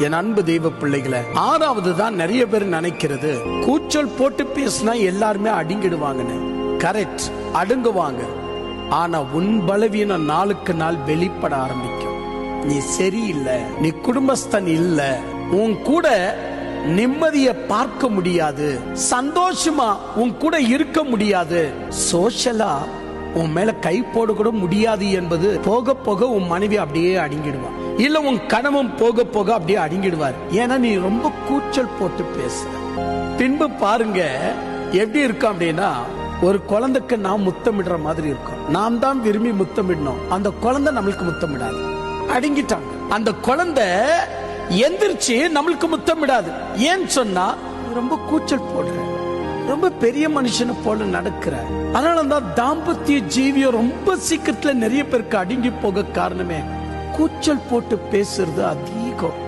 என் அன்பு தெய்வ பிள்ளைகளை, ஆறாவது தான் நிறைய பேர் நினைக்கிறது, கூச்சல் போட்டு பேசினா எல்லாருமே அடங்கிடுவாங்கன்னு. கரெக்ட், அடங்குவாங்க. ஆனா உன் பலவீனம் நாளுக்கு நாள் வெளிப்பட ஆரம்பிக்கும். நீ சரியில்லை, நீ குடும்பஸ்தன் இல்ல, உன் கூட நிம்மதியை பார்க்க முடியாது, சந்தோஷமா உன் கூட இருக்க முடியாது, சோஷலா உன் மேல கை போட கூட முடியாது என்பது போக போக உன் மனைவி அப்படியே அடங்கிடுவான். இல்ல உன் கணவன் போக போக அப்படியே அடங்கிடுவார். ஏன்னா நீ ரொம்ப கூச்சல் போட்டு பேசுற. பின்பு பாருங்க எப்படி இருக்கும் அப்படின்னா, ஒரு குழந்தைக்கு நாம் முத்தமிடுற மாதிரி இருக்கும். நாம் தான் விரும்பி முத்தமிடணும், அந்த குழந்தை நம்மளுக்கு முத்தமிடாது, அடங்கிட்டாங்க. அந்த குழந்தை எந்திரிச்சு நம்மளுக்கு முத்தமிடாது. ஏன்னு சொன்னா ரொம்ப கூச்சல் போடுற, ரொம்ப பெரிய மனுஷனை போல நடக்கிற. அதனாலதான் தாம்பத்திய ஜீவியம் ரொம்ப சீக்கிரத்துல நிறைய பேருக்கு அடங்கி போக காரணமே கூச்சல் போட்டு பேசுறது அதிகம்.